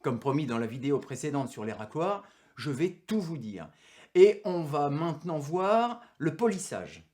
Comme promis dans la vidéo précédente sur les racloirs, je vais tout vous dire. Et on va maintenant voir le polissage.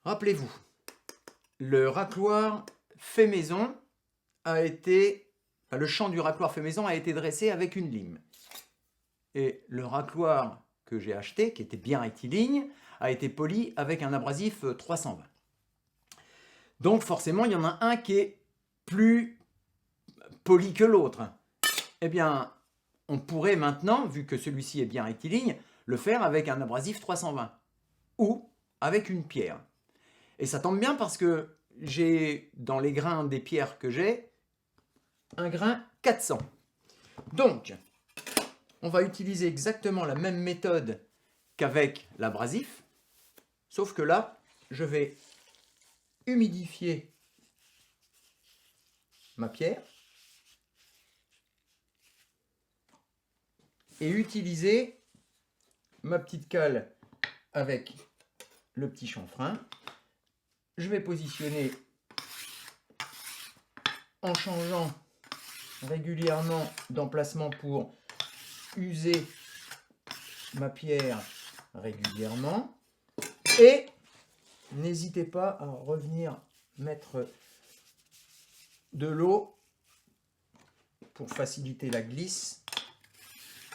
Rappelez-vous, le racloir fait maison a été... le champ du racloir fait maison a été dressé avec une lime. Et le racloir que j'ai acheté, qui était bien rectiligne, a été poli avec un abrasif 320. Donc forcément, il y en a un qui est plus poli que l'autre. Eh bien, on pourrait maintenant, vu que celui-ci est bien rectiligne, le faire avec un abrasif 320 ou avec une pierre. Et ça tombe bien parce que j'ai, dans les grains des pierres que j'ai, un grain 400. Donc, on va utiliser exactement la même méthode qu'avec l'abrasif, sauf que là, je vais humidifier ma pierre et utiliser ma petite cale avec le petit chanfrein. Je vais positionner en changeant régulièrement d'emplacement pour user ma pierre régulièrement. Et n'hésitez pas à revenir mettre de l'eau pour faciliter la glisse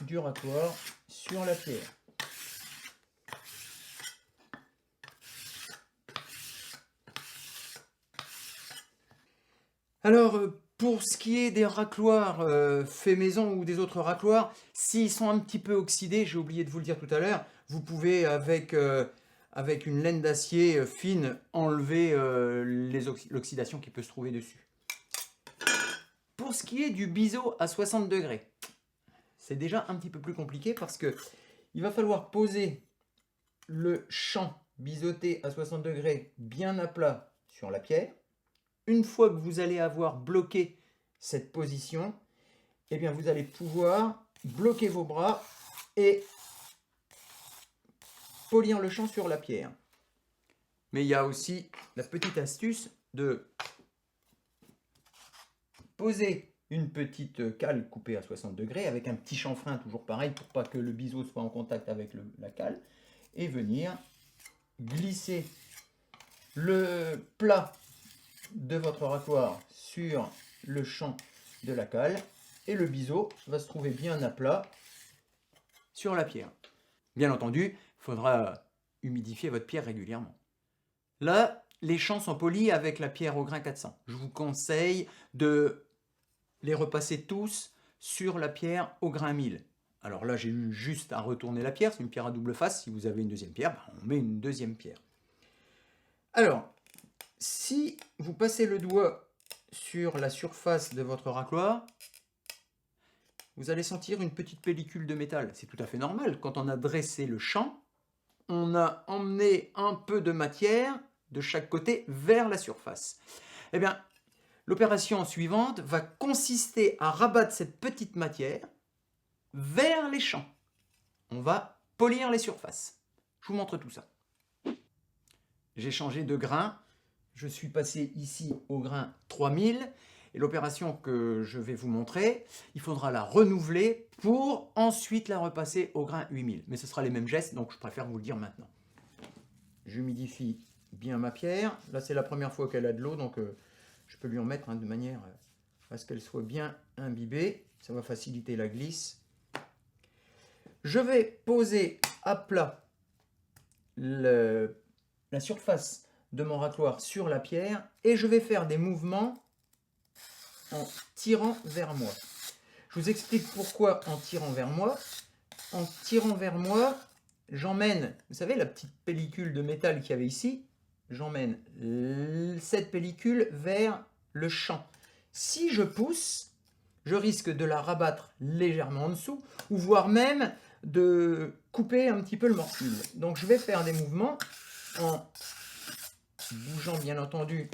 du racloir sur la pierre. Alors, pour ce qui est des racloirs faits maison ou des autres racloirs, s'ils sont un petit peu oxydés, j'ai oublié de vous le dire tout à l'heure, vous pouvez avec une laine d'acier fine enlever l'oxydation qui peut se trouver dessus. Pour ce qui est du biseau à 60 degrés, c'est déjà un petit peu plus compliqué parce que il va falloir poser le champ biseauté à 60 degrés bien à plat sur la pierre. Une fois que vous allez avoir bloqué cette position, eh bien vous allez pouvoir bloquer vos bras et polir le champ sur la pierre. Mais il y a aussi la petite astuce de poser une petite cale coupée à 60 degrés avec un petit chanfrein, toujours pareil, pour pas que le biseau soit en contact avec la cale, et venir glisser le plat de votre racloir sur le champ de la cale et le biseau va se trouver bien à plat sur la pierre. Bien entendu, il faudra humidifier votre pierre régulièrement. Là, les champs sont polis avec la pierre au grain 400. Je vous conseille de les repasser tous sur la pierre au grain 1000. Alors là, j'ai eu juste à retourner la pierre, c'est une pierre à double face. Si vous avez une deuxième pierre, on met une deuxième pierre. Alors, si vous passez le doigt sur la surface de votre racloir, vous allez sentir une petite pellicule de métal. C'est tout à fait normal. Quand on a dressé le champ, on a emmené un peu de matière de chaque côté vers la surface. Eh bien, l'opération suivante va consister à rabattre cette petite matière vers les champs. On va polir les surfaces. Je vous montre tout ça. J'ai changé de grain. Je suis passé ici au grain 3000 et l'opération que je vais vous montrer, il faudra la renouveler pour ensuite la repasser au grain 8000. Mais ce sera les mêmes gestes, donc je préfère vous le dire maintenant. J'humidifie bien ma pierre. Là, c'est la première fois qu'elle a de l'eau, donc je peux lui en mettre de manière à ce qu'elle soit bien imbibée. Ça va faciliter la glisse. Je vais poser à plat la surface de mon racloir sur la pierre et je vais faire des mouvements en tirant vers moi. Je vous explique pourquoi en tirant vers moi. En tirant vers moi, j'emmène, vous savez la petite pellicule de métal qu'il y avait ici, j'emmène cette pellicule vers le champ. Si je pousse, je risque de la rabattre légèrement en dessous ou voire même de couper un petit peu le morceau. Donc je vais faire des mouvements en bougeant bien entendu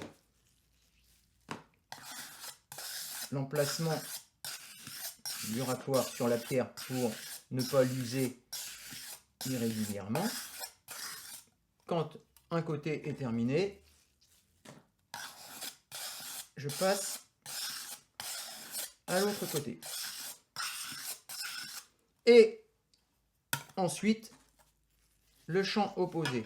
l'emplacement du racloir sur la pierre pour ne pas l'user irrégulièrement. Quand un côté est terminé, je passe à l'autre côté. Et ensuite, le champ opposé.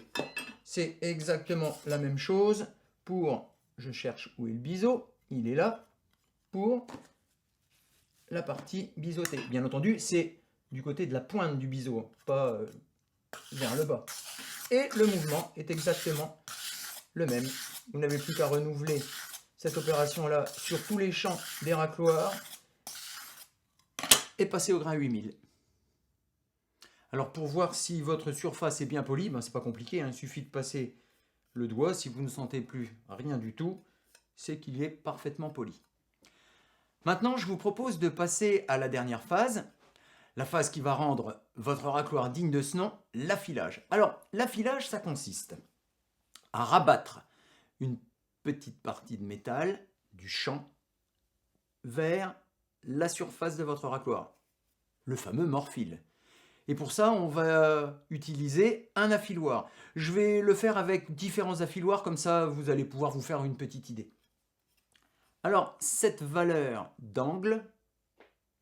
C'est exactement la même chose pour, je cherche où est le biseau, il est là, pour la partie biseautée. Bien entendu, c'est du côté de la pointe du biseau, pas vers le bas. Et le mouvement est exactement le même. Vous n'avez plus qu'à renouveler cette opération-là sur tous les champs des racloirs et passer au grain 8000. Alors pour voir si votre surface est bien polie, ben c'est pas compliqué, hein, il suffit de passer le doigt. Si vous ne sentez plus rien du tout, c'est qu'il est parfaitement poli. Maintenant, je vous propose de passer à la dernière phase, la phase qui va rendre votre racloir digne de ce nom, l'affilage. Alors, l'affilage, ça consiste à rabattre une petite partie de métal du champ vers la surface de votre racloir, le fameux morphile. Et pour ça, on va utiliser un affiloir. Je vais le faire avec différents affiloirs, comme ça vous allez pouvoir vous faire une petite idée. Alors, cette valeur d'angle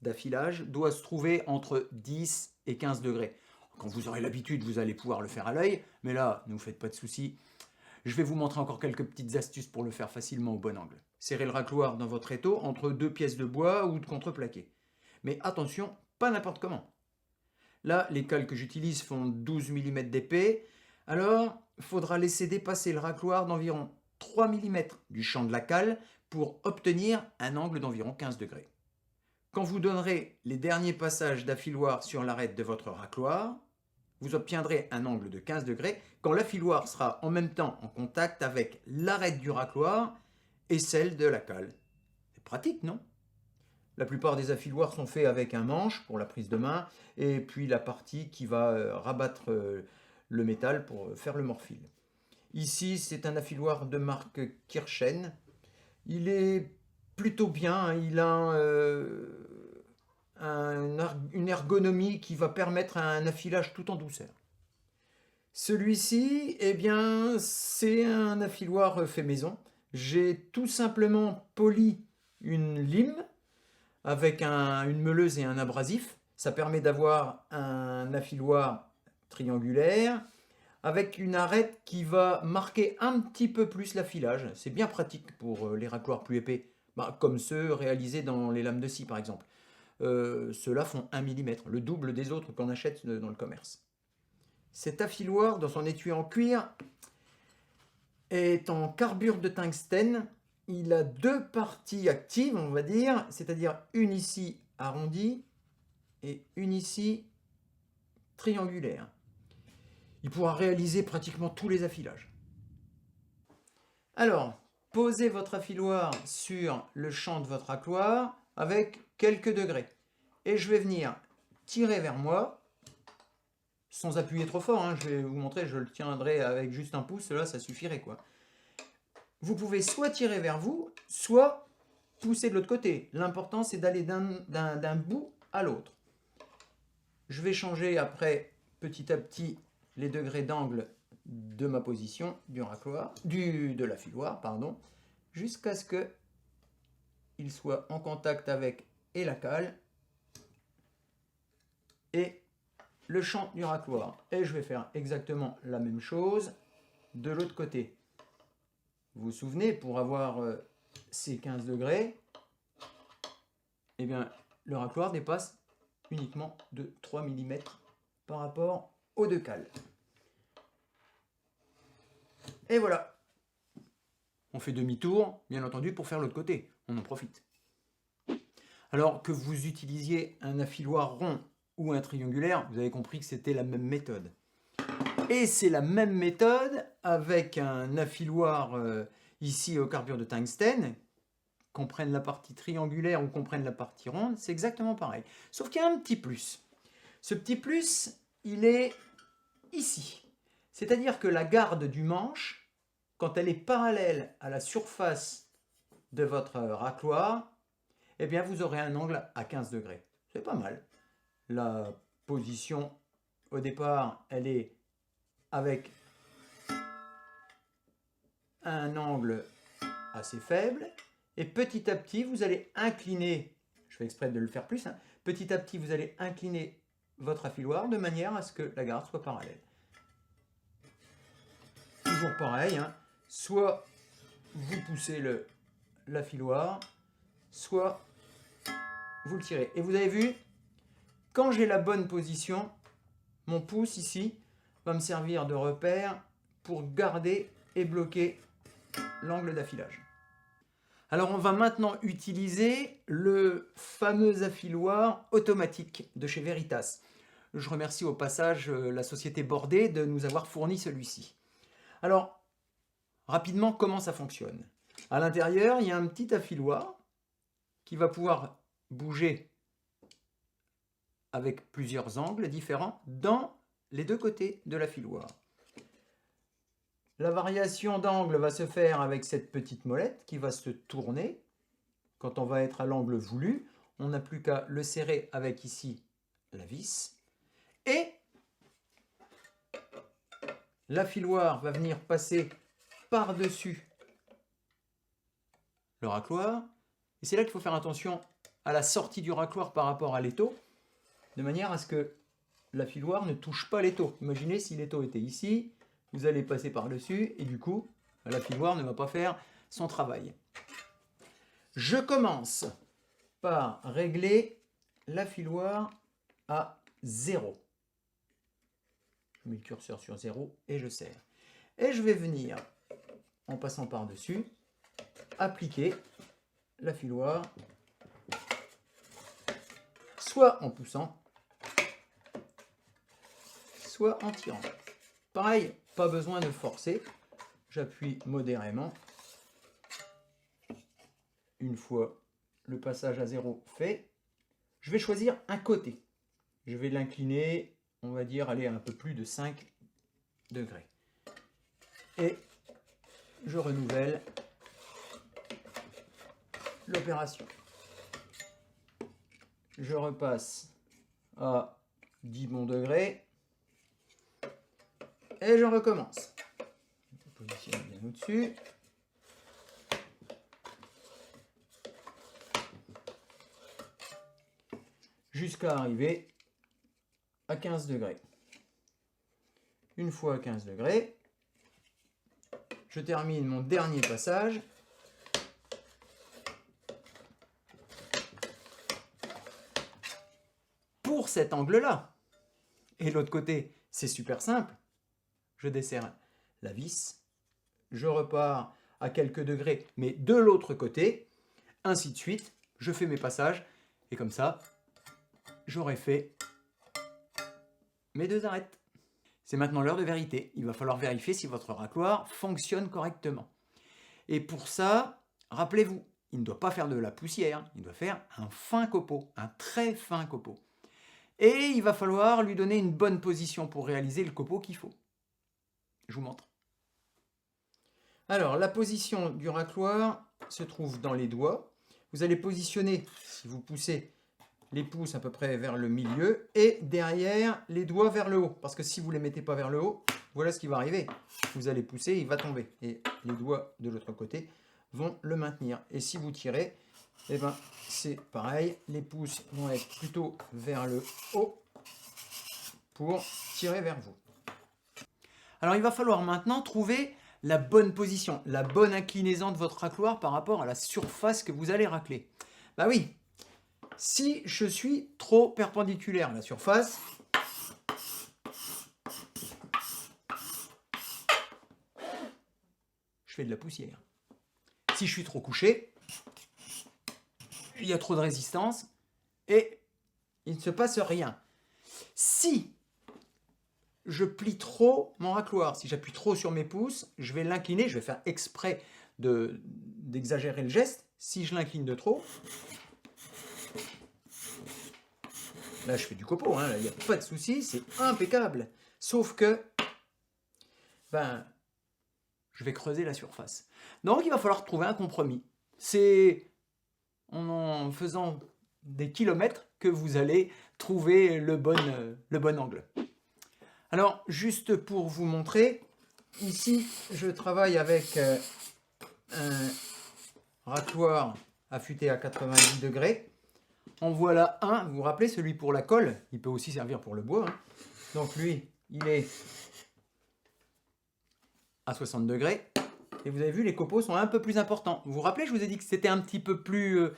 d'affilage doit se trouver entre 10 et 15 degrés. Quand vous aurez l'habitude, vous allez pouvoir le faire à l'œil, mais là, ne vous faites pas de soucis. Je vais vous montrer encore quelques petites astuces pour le faire facilement au bon angle. Serrez le racloir dans votre étau entre deux pièces de bois ou de contreplaqué. Mais attention, pas n'importe comment. Là, les cales que j'utilise font 12 mm d'épais. Alors, il faudra laisser dépasser le racloir d'environ 3 mm du champ de la cale pour obtenir un angle d'environ 15 degrés. Quand vous donnerez les derniers passages d'affiloir sur l'arête de votre racloir, vous obtiendrez un angle de 15 degrés quand l'affiloir sera en même temps en contact avec l'arête du racloir et celle de la cale. C'est pratique, non ? La plupart des affiloirs sont faits avec un manche pour la prise de main et puis la partie qui va rabattre le métal pour faire le morphile. Ici, c'est un affiloir de marque Kirchen. Il est plutôt bien, hein. Il a une ergonomie qui va permettre un affilage tout en douceur. Celui-ci, eh bien, c'est un affiloir fait maison. J'ai tout simplement poli une lime avec une meuleuse et un abrasif. Ça permet d'avoir un affiloir triangulaire avec une arête qui va marquer un petit peu plus l'affilage. C'est bien pratique pour les racloirs plus épais, comme ceux réalisés dans les lames de scie par exemple. Ceux-là font 1 mm, le double des autres qu'on achète dans le commerce. Cet affiloir, dans son étui en cuir, est en carbure de tungstène. Il a deux parties actives, on va dire, c'est-à-dire une ici arrondie et une ici triangulaire. Il pourra réaliser pratiquement tous les affilages. Alors, posez votre affiloir sur le champ de votre racloir avec quelques degrés. Et je vais venir tirer vers moi, sans appuyer trop fort, hein. Je vais vous montrer, je le tiendrai avec juste un pouce, là ça suffirait quoi. Vous pouvez soit tirer vers vous, soit pousser de l'autre côté. L'important c'est d'aller d'un bout à l'autre. Je vais changer après petit à petit les degrés d'angle de ma position du racloir, de l'affiloir, pardon, jusqu'à ce que il soit en contact avec et la cale et le champ du racloir. Et je vais faire exactement la même chose de l'autre côté. Vous vous souvenez, pour avoir ces 15 degrés, eh bien, le racloir dépasse uniquement de 3 mm par rapport aux deux cales. Et voilà. On fait demi-tour, bien entendu, pour faire l'autre côté. On en profite. Alors que vous utilisiez un affiloir rond ou un triangulaire, vous avez compris que c'était la même méthode. Et c'est la même méthode avec un affiloir ici au carbure de tungstène, qu'on prenne la partie triangulaire ou qu'on prenne la partie ronde, c'est exactement pareil. Sauf qu'il y a un petit plus. Ce petit plus, il est ici. C'est-à-dire que la garde du manche, quand elle est parallèle à la surface de votre racloir, eh bien vous aurez un angle à 15 degrés. C'est pas mal. La position au départ, elle est avec un angle assez faible. Et petit à petit, vous allez incliner, je fais exprès de le faire plus, hein, petit à petit, vous allez incliner votre affiloir de manière à ce que la garde soit parallèle. Toujours pareil, hein, soit vous poussez l'affiloir, soit vous le tirez. Et vous avez vu, quand j'ai la bonne position, mon pouce ici va me servir de repère pour garder et bloquer l'angle d'affilage. Alors on va maintenant utiliser le fameux affiloir automatique de chez Veritas. Je remercie au passage la société Bordé de nous avoir fourni celui-ci. Alors, rapidement, comment ça fonctionne? À l'intérieur, il y a un petit affiloir qui va pouvoir bouger avec plusieurs angles différents dans les deux côtés de l'affiloir. La variation d'angle va se faire avec cette petite molette qui va se tourner. Quand on va être à l'angle voulu, on n'a plus qu'à le serrer avec ici la vis. Et l'affiloir va venir passer par-dessus le racloir. Et c'est là qu'il faut faire attention à la sortie du racloir par rapport à l'étau, de manière à ce que l'affiloir ne touche pas l'étau. Imaginez si l'étau était ici, vous allez passer par-dessus et du coup, l'affiloir ne va pas faire son travail. Je commence par régler l'affiloir à 0. Je mets le curseur sur 0 et je serre. Et je vais venir, en passant par-dessus, appliquer l'affiloir, soit en poussant, soit en tirant. Pareil, pas besoin de forcer. J'appuie modérément. Une fois le passage à 0 fait, je vais choisir un côté. Je vais l'incliner, on va dire, aller à un peu plus de 5 degrés. Et je renouvelle l'opération. Je repasse à 10 bons degrés. Et je recommence. Je positionne bien au-dessus. Jusqu'à arriver à 15 degrés. Une fois à 15 degrés, je termine mon dernier passage. Pour cet angle-là. Et l'autre côté, c'est super simple. Je desserre la vis, je repars à quelques degrés, mais de l'autre côté, ainsi de suite. Je fais mes passages, et comme ça, j'aurai fait mes deux arêtes. C'est maintenant l'heure de vérité. Il va falloir vérifier si votre racloir fonctionne correctement. Et pour ça, rappelez-vous, il ne doit pas faire de la poussière, il doit faire un fin copeau, un très fin copeau. Et il va falloir lui donner une bonne position pour réaliser le copeau qu'il faut. Je vous montre. Alors, la position du racloir se trouve dans les doigts. Vous allez positionner, si vous poussez les pouces à peu près vers le milieu et derrière les doigts vers le haut. Parce que si vous ne les mettez pas vers le haut, voilà ce qui va arriver. Vous allez pousser, il va tomber. Et les doigts de l'autre côté vont le maintenir. Et si vous tirez, eh ben, c'est pareil. Les pouces vont être plutôt vers le haut pour tirer vers vous. Alors il va falloir maintenant trouver la bonne position, la bonne inclinaison de votre racloir par rapport à la surface que vous allez racler. Bah oui, si je suis trop perpendiculaire à la surface, je fais de la poussière. Si je suis trop couché, il y a trop de résistance et il ne se passe rien. Si je plie trop mon racloir, si j'appuie trop sur mes pouces, je vais l'incliner, je vais faire exprès d'exagérer le geste. Si je l'incline de trop, là je fais du copeau, hein, il n'y a pas de souci, c'est impeccable. Sauf que, je vais creuser la surface. Donc il va falloir trouver un compromis. C'est en faisant des kilomètres que vous allez trouver le bon angle. Alors, juste pour vous montrer, ici, je travaille avec racloir affûté à 90 degrés. En voilà un, vous vous rappelez, celui pour la colle, il peut aussi servir pour le bois. Hein. Donc lui, il est à 60 degrés. Et vous avez vu, les copeaux sont un peu plus importants. Vous vous rappelez, je vous ai dit que c'était un petit peu plus,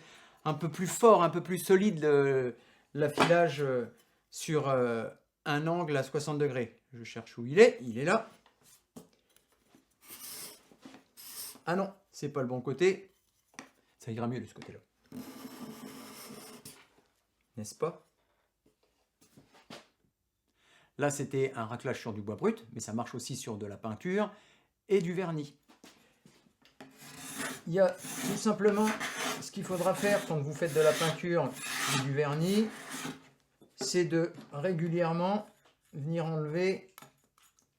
fort, un peu plus solide l'affilage sur un angle à 60 degrés. Je cherche où il est là. Ah non, c'est pas le bon côté. Ça ira mieux de ce côté-là. N'est-ce pas? Là, c'était un raclage sur du bois brut, mais ça marche aussi sur de la peinture et du vernis. Il y a tout simplement ce qu'il faudra faire quand vous faites de la peinture ou du vernis, c'est de régulièrement venir enlever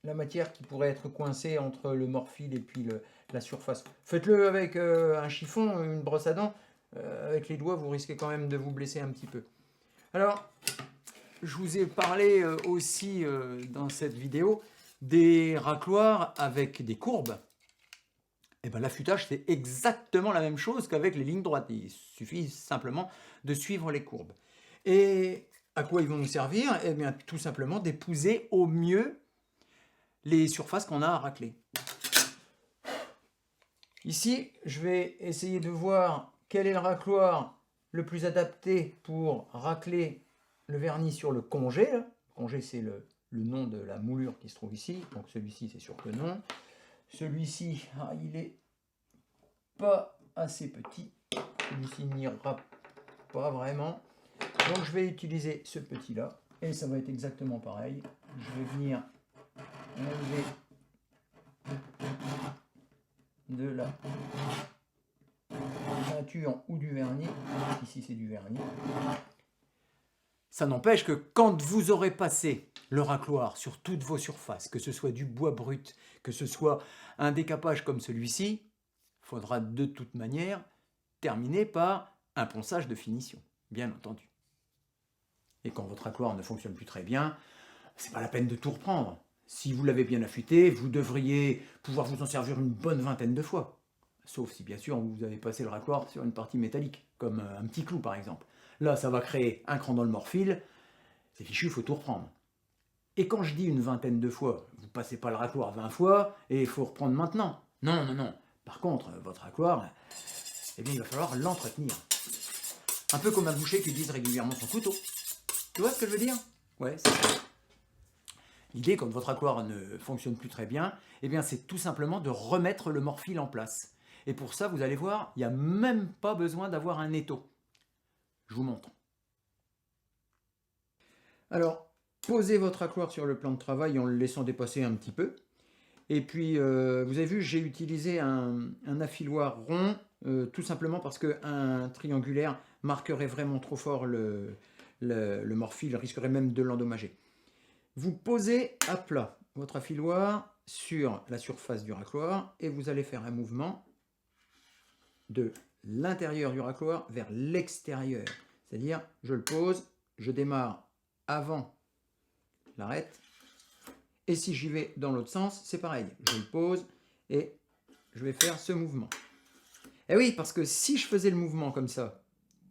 la matière qui pourrait être coincée entre le morphile et puis la surface. Faites-le avec un chiffon, une brosse à dents. Avec les doigts, vous risquez quand même de vous blesser un petit peu. Alors, je vous ai parlé aussi dans cette vidéo des racloirs avec des courbes. Et bien l'affûtage, c'est exactement la même chose qu'avec les lignes droites. Il suffit simplement de suivre les courbes. Et à quoi ils vont nous servir? Eh bien, tout simplement d'épouser au mieux les surfaces qu'on a à racler. Ici, je vais essayer de voir quel est le racloir le plus adapté pour racler le vernis sur le congé. Le congé, c'est le nom de la moulure qui se trouve ici. Donc celui-ci, c'est sûr que non. Celui-ci, il n'est pas assez petit. Celui-ci n'ira pas vraiment. Donc je vais utiliser ce petit-là. Et ça va être exactement pareil. Je vais venir enlever de la peinture ou du vernis. Ici, c'est du vernis. Ça n'empêche que quand vous aurez passé le racloir sur toutes vos surfaces, que ce soit du bois brut, que ce soit un décapage comme celui-ci, il faudra de toute manière terminer par un ponçage de finition, bien entendu. Et quand votre racloir ne fonctionne plus très bien, c'est pas la peine de tout reprendre. Si vous l'avez bien affûté, vous devriez pouvoir vous en servir une bonne vingtaine de fois. Sauf si bien sûr vous avez passé le racloir sur une partie métallique, comme un petit clou par exemple. Là, ça va créer un cran dans le morphile. C'est fichu, il faut tout reprendre. Et quand je dis une vingtaine de fois, vous ne passez pas le racloir 20 fois et il faut reprendre maintenant. Non, non, non. Par contre, votre racloir, eh bien, il va falloir l'entretenir. Un peu comme un boucher qui utilise régulièrement son couteau. Tu vois ce que je veux dire? Ouais, c'est ça. L'idée, quand votre racloir ne fonctionne plus très bien, eh bien, c'est tout simplement de remettre le morphile en place. Et pour ça, vous allez voir, il n'y a même pas besoin d'avoir un étau. Je vous montre. Alors, posez votre racloir sur le plan de travail en le laissant dépasser un petit peu. Et puis, vous avez vu, j'ai utilisé un affiloir rond, tout simplement parce qu'un triangulaire marquerait vraiment trop fort le morphile, risquerait même de l'endommager. Vous posez à plat votre affiloir sur la surface du racloir et vous allez faire un mouvement de l'intérieur du racloir vers l'extérieur. C'est-à-dire, je le pose, je démarre avant l'arête. Et si j'y vais dans l'autre sens, c'est pareil. Je le pose et je vais faire ce mouvement. Et oui, parce que si je faisais le mouvement comme ça,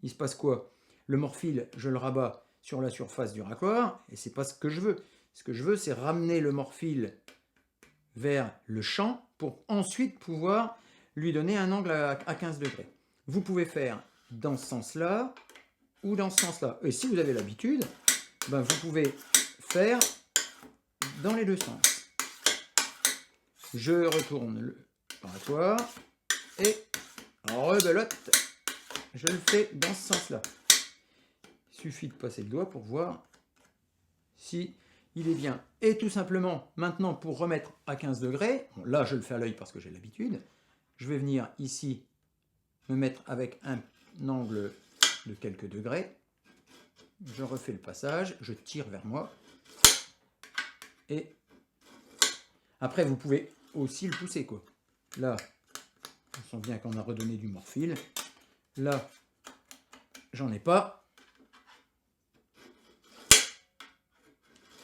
il se passe quoi? Le morphile, je le rabats sur la surface du racloir et c'est pas ce que je veux. Ce que je veux, c'est ramener le morphile vers le champ pour ensuite pouvoir lui donner un angle à 15 degrés. Vous pouvez faire dans ce sens-là ou dans ce sens-là. Et si vous avez l'habitude, ben vous pouvez faire dans les deux sens. Je retourne le racloir et rebelote, je le fais dans ce sens-là. Il suffit de passer le doigt pour voir si il est bien. Et tout simplement, maintenant, pour remettre à 15 degrés, bon, là je le fais à l'œil parce que j'ai l'habitude, je vais venir ici me mettre avec un angle de quelques degrés. Je refais le passage, je tire vers moi. Et après, vous pouvez aussi le pousser, quoi. Là, on sent bien qu'on a redonné du morphile. Là, j'en ai pas.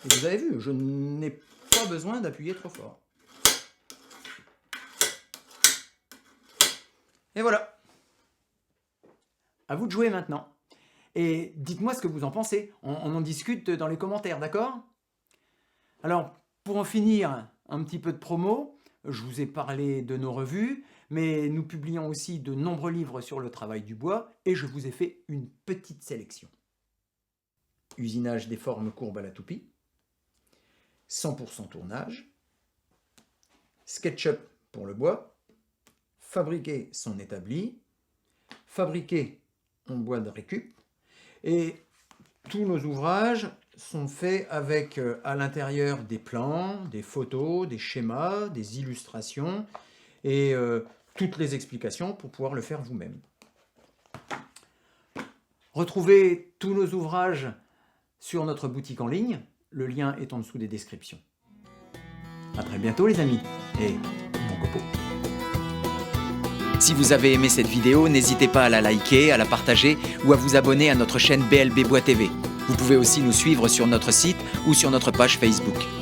Et vous avez vu, je n'ai pas besoin d'appuyer trop fort. Et voilà. À vous de jouer maintenant. Et dites-moi ce que vous en pensez. On en discute dans les commentaires, d'accord? Alors, pour en finir, un petit peu de promo. Je vous ai parlé de nos revues, mais nous publions aussi de nombreux livres sur le travail du bois et je vous ai fait une petite sélection. Usinage des formes courbes à la toupie, 100% tournage, SketchUp pour le bois, fabriquer son établi, fabriquer en bois de récup, et tous nos ouvrages sont faits avec à l'intérieur des plans, des photos, des schémas, des illustrations et toutes les explications pour pouvoir le faire vous-même. Retrouvez tous nos ouvrages sur notre boutique en ligne, le lien est en dessous des descriptions. À très bientôt les amis et bon copeau. Si vous avez aimé cette vidéo, n'hésitez pas à la liker, à la partager ou à vous abonner à notre chaîne BLB Bois TV. Vous pouvez aussi nous suivre sur notre site ou sur notre page Facebook.